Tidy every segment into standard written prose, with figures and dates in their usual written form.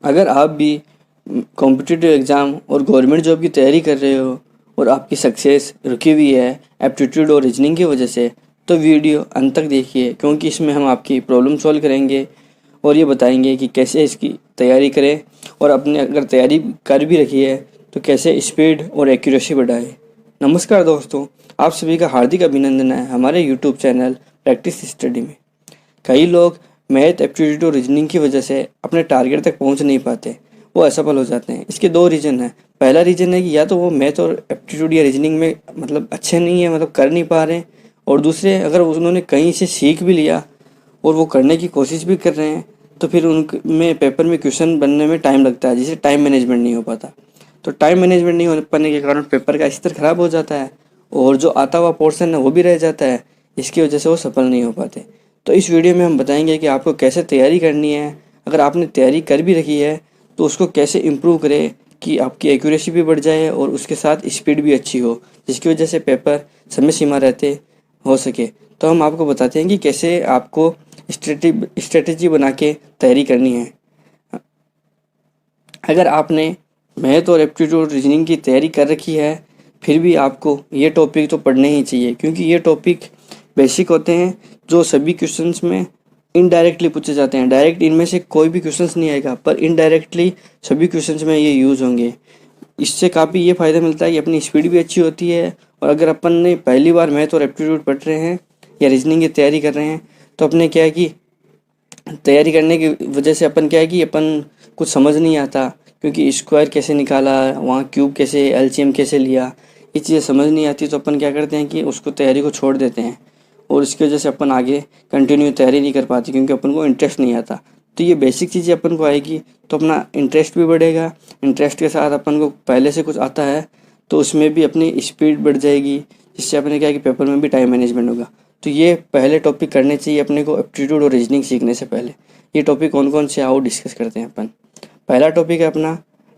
अगर आप भी कॉम्पिटिटिव एग्ज़ाम और गवर्नमेंट जॉब की तैयारी कर रहे हो और आपकी सक्सेस रुकी हुई है एप्टीट्यूड और रीजनिंग की वजह से, तो वीडियो अंत तक देखिए, क्योंकि इसमें हम आपकी प्रॉब्लम सॉल्व करेंगे और ये बताएंगे कि कैसे इसकी तैयारी करें और अपने अगर तैयारी कर भी रखी है तो कैसे स्पीड और एक्यूरेसी बढ़ाएं। नमस्कार दोस्तों, आप सभी का हार्दिक अभिनंदन है हमारे यूट्यूब चैनल प्रैक्टिस स्टडी में। कई लोग मैथ एप्टीट्यूड और रीजनिंग की वजह से अपने टारगेट तक पहुंच नहीं पाते, वो असफल हो जाते हैं। इसके दो रीज़न हैं। पहला रीज़न है कि या तो वो मैथ और एप्टीट्यूड या रीजनिंग में अच्छे नहीं है, कर नहीं पा रहे हैं, और दूसरे अगर उन्होंने कहीं से सीख भी लिया और वो करने की कोशिश भी कर रहे हैं तो फिर उनमें पेपर में क्वेश्चन बनने में टाइम लगता है, जिससे टाइम मैनेजमेंट नहीं हो पाता। तो टाइम मैनेजमेंट नहीं हो पाने के कारण पेपर का स्तर खराब हो जाता है और जो आता हुआ पोर्शन है वो भी रह जाता है। इसकी वजह से वो सफल नहीं हो पाते। तो इस वीडियो में हम बताएंगे कि आपको कैसे तैयारी करनी है। अगर आपने तैयारी कर भी रखी है तो उसको कैसे इम्प्रूव करें कि आपकी एक्यूरेसी भी बढ़ जाए और उसके साथ स्पीड भी अच्छी हो, जिसकी वजह से पेपर समय सीमा रहते हो सके। तो हम आपको बताते हैं कि कैसे आपको स्ट्रेटेजी बना के तैयारी करनी है। अगर आपने मैथ और एप्टीट्यूड रीजनिंग की तैयारी कर रखी है फिर भी आपको ये टॉपिक तो पढ़ने ही चाहिए, क्योंकि ये टॉपिक बेसिक होते हैं जो सभी क्वेश्चंस में इनडायरेक्टली पूछे जाते हैं। डायरेक्ट इनमें से कोई भी क्वेश्चंस नहीं आएगा, पर इनडायरेक्टली सभी क्वेश्चंस में ये यूज़ होंगे। इससे काफ़ी ये फ़ायदा मिलता है कि अपनी स्पीड भी अच्छी होती है। और अगर अपन ने पहली बार मैथ और एप्टीट्यूड पढ़ रहे हैं या रीजनिंग की तैयारी कर रहे हैं तो अपने क्या है कि तैयारी करने की वजह से अपन क्या है कि अपन कुछ समझ नहीं आता, क्योंकि स्क्वायर कैसे निकाला, वहाँ क्यूब कैसे, एलसीएम कैसे लिया, ये चीज़ें समझ नहीं आती। तो अपन क्या करते हैं कि उसको तैयारी को छोड़ देते हैं और इसकी वजह से अपन आगे कंटिन्यू तैयारी नहीं कर पाते, क्योंकि अपन को इंटरेस्ट नहीं आता। तो ये बेसिक चीज़ें अपन को आएगी तो अपना इंटरेस्ट भी बढ़ेगा। इंटरेस्ट के साथ अपन को पहले से कुछ आता है तो उसमें भी अपनी स्पीड बढ़ जाएगी, जिससे अपने क्या है कि पेपर में भी टाइम मैनेजमेंट होगा। तो ये पहले टॉपिक करने चाहिए अपने को एप्टीट्यूड और रीजनिंग सीखने से पहले। ये टॉपिक कौन कौन से आओ डिस्कस करते हैं अपन। पहला टॉपिक है अपना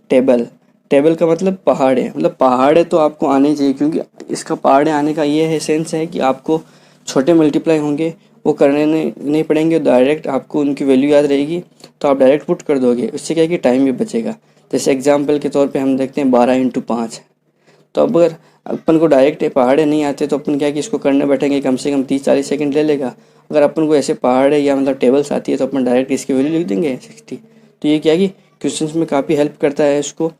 टेबल। टेबल का मतलब पहाड़े, पहाड़े तो आपको आने चाहिए, क्योंकि इसका पहाड़े आने का ये है सेंस है कि आपको छोटे मल्टीप्लाई होंगे वो करने नहीं पड़ेंगे, डायरेक्ट आपको उनकी वैल्यू याद रहेगी तो आप डायरेक्ट पुट कर दोगे। उससे क्या है कि टाइम भी बचेगा। जैसे एग्जाम्पल के तौर पे हम देखते हैं 12 × 5। तो अब अगर अपन को डायरेक्ट पहाड़े नहीं आते तो अपन क्या कि इसको करने बैठेंगे कम से कम 30-40 सेकंड ले लेगा। अगर अपन को ऐसे पहाड़े या टेबल्स आती है तो अपन डायरेक्ट इसकी वैल्यू लिख देंगे 60। तो ये क्या है कि क्वेश्चंस में काफ़ी हेल्प करता है इसको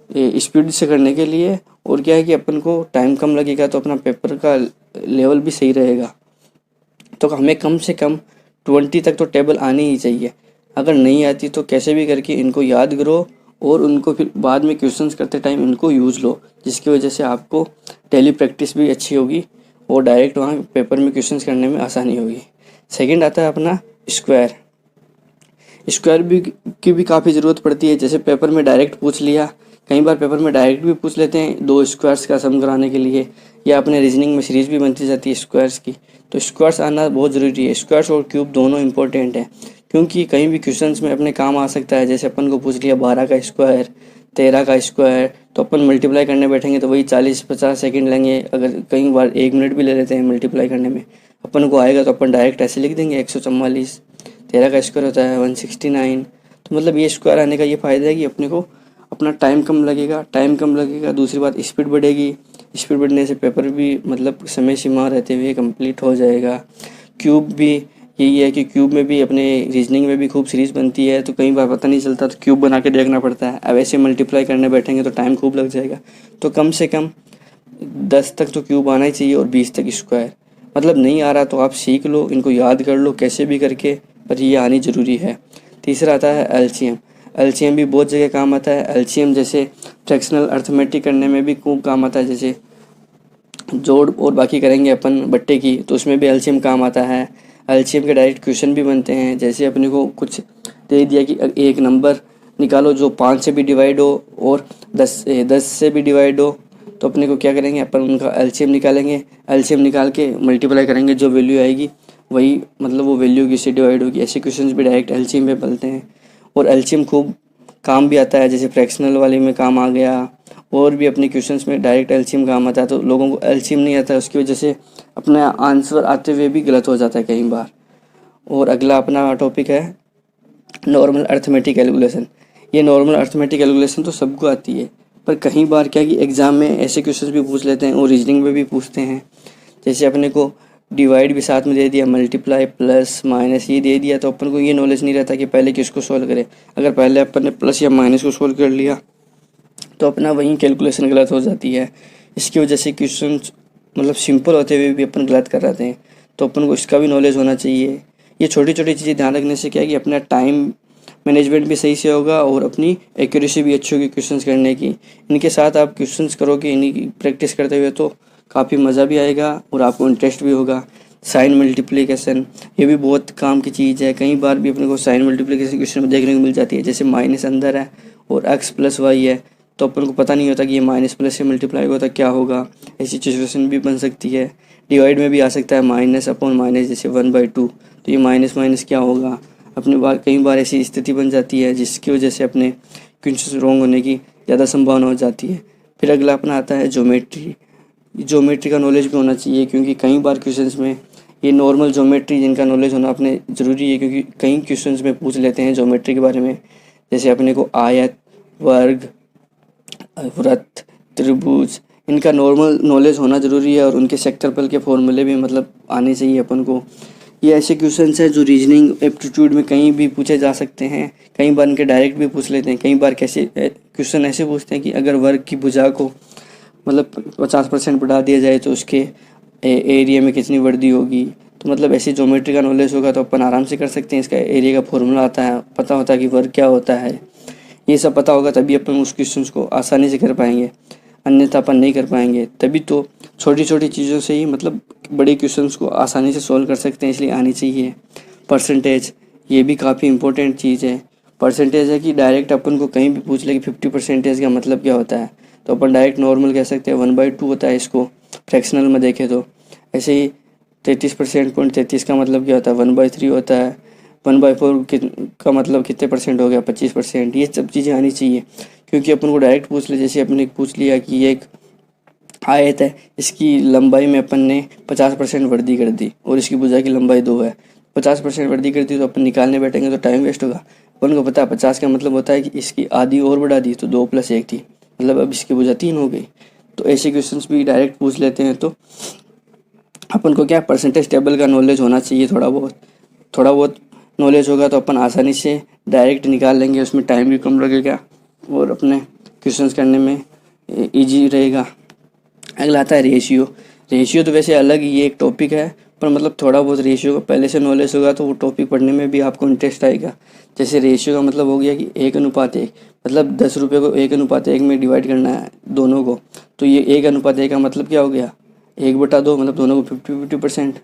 स्पीड से करने के लिए। और क्या है कि अपन को टाइम कम लगेगा तो अपना पेपर का लेवल भी सही रहेगा। तो हमें कम से कम 20 तक तो टेबल आनी ही चाहिए। अगर नहीं आती तो कैसे भी करके इनको याद करो और उनको फिर बाद में क्वेश्चंस करते टाइम इनको यूज़ लो, जिसकी वजह से आपको डेली प्रैक्टिस भी अच्छी होगी और डायरेक्ट वहाँ पेपर में क्वेश्चंस करने में आसानी होगी। सेकंड आता है अपना स्क्वायर। स्क्वायर भी की भी काफ़ी ज़रूरत पड़ती है। जैसे पेपर में डायरेक्ट पूछ लिया, कई बार पेपर में डायरेक्ट भी पूछ लेते हैं 2 स्क्वायर्स का सम कराने के लिए, या अपने रीजनिंग में सीरीज़ भी बनती जाती है स्क्वायर्स की। तो स्क्वायर्स आना बहुत ज़रूरी है। स्क्वायर्स और क्यूब दोनों इंपॉर्टेंट हैं, क्योंकि कहीं भी क्वेश्चंस में अपने काम आ सकता है। जैसे अपन को पूछ लिया 12 का स्क्वायर, 13 का स्क्वायर, तो अपन मल्टीप्लाई करने बैठेंगे तो वही 40-50 सेकंड लेंगे। अगर कई बार 1 मिनट भी ले लेते हैं मल्टीप्लाई करने में, अपन को आएगा तो अपन डायरेक्ट ऐसे लिख देंगे 144। 13 का स्क्वायर होता है 169। तो ये स्क्वायर आने का ये फ़ायदा है कि अपने को अपना टाइम कम लगेगा। दूसरी बात स्पीड बढ़ेगी। स्पीड बढ़ने से पेपर भी समय सीमा रहते हुए कंप्लीट हो जाएगा। क्यूब भी यही है कि क्यूब में भी अपने रीजनिंग में भी खूब सीरीज़ बनती है, तो कई बार पता नहीं चलता तो क्यूब बना के देखना पड़ता है। अब ऐसे मल्टीप्लाई करने बैठेंगे तो टाइम खूब लग जाएगा। तो कम से कम 10 तक तो क्यूब आना ही चाहिए और 20 तक स्क्वायर। नहीं आ रहा तो आप सीख लो, इनको याद कर लो कैसे भी करके, पर ये आनी ज़रूरी है। तीसरा आता है एलसीएम। एलसीएम भी बहुत जगह काम आता है। एलसीएम जैसे फ्रैक्शनल अर्थमेटिक करने में भी खूब काम आता है। जैसे जोड़ और बाकी करेंगे अपन बट्टे की, तो उसमें भी एलसीएम काम आता है। एलसीएम के डायरेक्ट क्वेश्चन भी बनते हैं। जैसे अपने को कुछ दे दिया कि एक नंबर निकालो जो 5 से भी डिवाइड हो और 10 से भी डिवाइड हो, तो अपने को क्या करेंगे, अपन उनका एलसीएम निकालेंगे। एलसीएम निकाल के मल्टीप्लाई करेंगे, जो वैल्यू आएगी वही वो वैल्यू किससे डिवाइड होगी। ऐसे क्वेश्चंस भी डायरेक्ट एलसीएम पे बनते हैं और एलसीएम खूब काम भी आता है। जैसे फ्रैक्शनल वाले में काम आ गया, और भी अपने क्वेश्चंस में डायरेक्ट एलसीएम काम आता है। तो लोगों को एलसीएम नहीं आता है, उसकी वजह से अपना आंसर आते हुए भी गलत हो जाता है कई बार। और अगला अपना टॉपिक है नॉर्मल अर्थमेटिक कैलकुलेशन। ये नॉर्मल अर्थमेटिक कैलकुलेशन तो सबको आती है, पर कई बार क्या कि एग्ज़ाम में ऐसे क्वेश्चंस भी पूछ लेते हैं और रीजनिंग में भी पूछते हैं। जैसे अपने को डिवाइड भी साथ में दे दिया, मल्टीप्लाई प्लस माइनस ये दे दिया, तो अपन को ये नॉलेज नहीं रहता कि पहले किसको सॉल्व करें। अगर पहले अपन ने प्लस या माइनस को सॉल्व कर लिया तो अपना वहीं कैलकुलेशन गलत हो जाती है। इसकी वजह से क्वेश्चन मतलब सिंपल होते हुए भी अपन गलत कर रहे हैं, तो अपन को इसका भी नॉलेज होना चाहिए। ये छोटी छोटी चीज़ें ध्यान रखने से क्या है कि अपना टाइम मैनेजमेंट भी सही से होगा और अपनी एक्यूरेसी भी अच्छी होगी क्वेश्चंस करने की। इनके साथ आप क्वेश्चंस करोगे, इन्हीं की प्रैक्टिस करते हुए, तो काफ़ी मज़ा भी आएगा और आपको इंटरेस्ट भी होगा। साइन मल्टीप्लिकेशन ये भी बहुत काम की चीज़ है। कई बार भी अपने को साइन मल्टीप्लिकेशन क्वेश्चन में देखने को मिल जाती है। जैसे माइनस अंदर है और एक्स प्लस वाई है, तो अपन को पता नहीं होता कि ये माइनस प्लस से मल्टीप्लाई होता क्या होगा। ऐसी सिचुएशन भी बन सकती है। डिवाइड में भी आ सकता है माइनस अपॉन माइनस, जैसे 1/2, तो ये माइनस माइनस क्या होगा। अपने बार कई बार ऐसी स्थिति बन जाती है जिसकी वजह से अपने क्वेश्चन रॉन्ग होने की ज़्यादा संभावना हो जाती है। फिर अगला अपना आता है ज्योमेट्री। ज्योमेट्री का नॉलेज भी होना चाहिए, क्योंकि कई बार क्वेश्चंस में ये नॉर्मल ज्योमेट्री जिनका नॉलेज होना अपने ज़रूरी है, क्योंकि कई क्वेश्चंस में पूछ लेते हैं ज्योमेट्री के बारे में। जैसे अपने को आयत, वर्ग, वृत्त, त्रिभुज, इनका नॉर्मल नॉलेज होना ज़रूरी है और उनके सेक्टरफल के फॉर्मूले भी मतलब आने चाहिए अपन को। ये ऐसे क्वेश्चंस हैं जो रीजनिंग एप्टीट्यूड में कहीं भी पूछे जा सकते हैं। कई बार इनके डायरेक्ट भी पूछ लेते हैं। कई बार कैसे क्वेश्चन ऐसे पूछते हैं कि अगर वर्ग की भुजा को मतलब 50% बढ़ा दिया जाए तो उसके एरिया में कितनी वृद्धि होगी। तो मतलब ऐसी ज्योमेट्री का नॉलेज होगा तो अपन आराम से कर सकते हैं। इसका एरिया का फॉर्मूला आता है, पता होता है कि वर्ग क्या होता है। ये सब पता होगा तभी अपन उस क्वेश्चन को आसानी से कर पाएंगे, अन्यथा अपन नहीं कर पाएंगे। तभी तो छोटी छोटी चीज़ों से ही मतलब बड़े क्वेश्चंस को आसानी से सॉल्व कर सकते हैं, इसलिए आनी चाहिए। परसेंटेज ये भी काफ़ी इंपॉर्टेंट चीज़ है। परसेंटेज है कि डायरेक्ट अपन को कहीं भी पूछ ले कि 50% का मतलब क्या होता है, तो अपन डायरेक्ट नॉर्मल कह सकते हैं 1/2 होता है। इसको फ्रैक्शनल में देखें तो ऐसे ही 33% का मतलब क्या होता है, 1/3 होता है। 1/4 का मतलब कितने परसेंट हो गया, 25%। ये सब चीज़ें आनी चाहिए, क्योंकि अपन को डायरेक्ट पूछ ले। जैसे अपने पूछ लिया कि ये एक आयत है, इसकी लंबाई में अपन ने 50% वृद्धि कर दी और इसकी भुजा की लंबाई 2 है, 50% वृद्धि कर दी, तो अपन निकालने बैठेंगे तो टाइम वेस्ट होगा। अपन को पता है 50 का मतलब होता है कि इसकी आधी और बढ़ा दी तो 2 + 1 थी, मतलब अब इसकी भुजा 3 हो गई। तो ऐसे क्वेश्चंस भी डायरेक्ट पूछ लेते हैं। तो अपन को क्या परसेंटेज टेबल का नॉलेज होना चाहिए। थोड़ा बहुत नॉलेज होगा तो अपन आसानी से डायरेक्ट निकाल लेंगे, उसमें टाइम भी कम लगेगा और अपने क्वेश्चंस करने में इजी रहेगा। अगला आता है रेशियो। रेशियो तो वैसे अलग ही ये एक टॉपिक है, पर मतलब थोड़ा बहुत रेशियो का पहले से नॉलेज होगा तो वो टॉपिक पढ़ने में भी आपको इंटरेस्ट आएगा। जैसे रेशियो का मतलब हो गया कि 1:1, मतलब 10 रुपये को 1:1 में डिवाइड करना है दोनों को, तो ये 1:1 का मतलब क्या हो गया, 1/2, मतलब दोनों को 50-50%।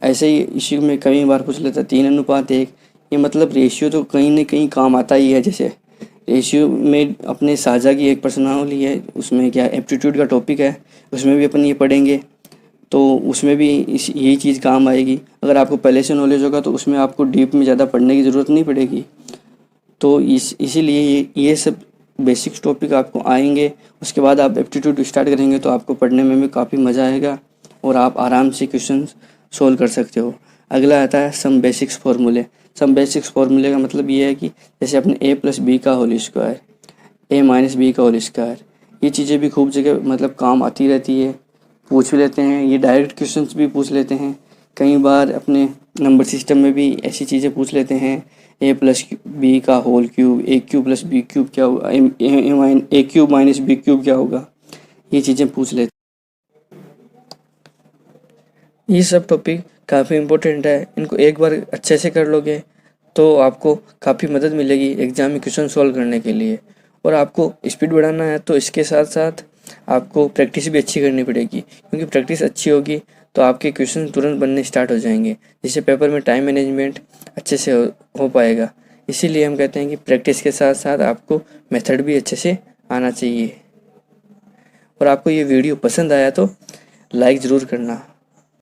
ऐसे ही इसी में कई बार पूछ लेता है 3:1। ये मतलब रेशियो तो कहीं ना कहीं काम आता ही है। जैसे रेशियो में अपने साझा की एक प्रश्नावली है, उसमें क्या एप्टीट्यूड का टॉपिक है, उसमें भी अपन ये पढ़ेंगे, तो उसमें भी यही चीज़ काम आएगी। अगर आपको पहले से नॉलेज होगा तो उसमें आपको डीप में ज़्यादा पढ़ने की ज़रूरत नहीं पड़ेगी। तो इसीलिए ये सब बेसिक्स टॉपिक आपको आएंगे। उसके बाद आप एप्टीट्यूड स्टार्ट करेंगे तो आपको पढ़ने में भी काफ़ी मज़ा आएगा और आप आराम से क्वेश्चन सोल्व कर सकते हो। अगला आता है सम बेसिक्स फार्मूले। सम बेसिक्स फार्मूले का मतलब ये है कि जैसे अपने a+b का होल स्क्वायर, a-b का होल स्क्वायर, ये चीज़ें भी खूब जगह मतलब काम आती रहती है, पूछ भी लेते हैं। ये डायरेक्ट क्वेश्चंस भी पूछ लेते हैं। कई बार अपने नंबर सिस्टम में भी ऐसी चीज़ें पूछ लेते हैं, a+b का होल क्यूब, a³ + b³ क्या होगा, a³ - b³ क्या होगा, ये चीज़ें पूछ लेते हैं। ये सब टॉपिक काफ़ी इम्पोर्टेंट है। इनको एक बार अच्छे से कर लोगे तो आपको काफ़ी मदद मिलेगी एग्ज़ाम में क्वेश्चन सॉल्व करने के लिए। और आपको स्पीड बढ़ाना है तो इसके साथ साथ आपको प्रैक्टिस भी अच्छी करनी पड़ेगी, क्योंकि प्रैक्टिस अच्छी होगी तो आपके क्वेश्चन तुरंत बनने स्टार्ट हो जाएंगे, जिससे पेपर में टाइम मैनेजमेंट अच्छे से हो पाएगा। इसीलिए हम कहते हैं कि प्रैक्टिस के साथ साथ आपको मेथड भी अच्छे से आना चाहिए। और आपको ये वीडियो पसंद आया तो लाइक ज़रूर करना।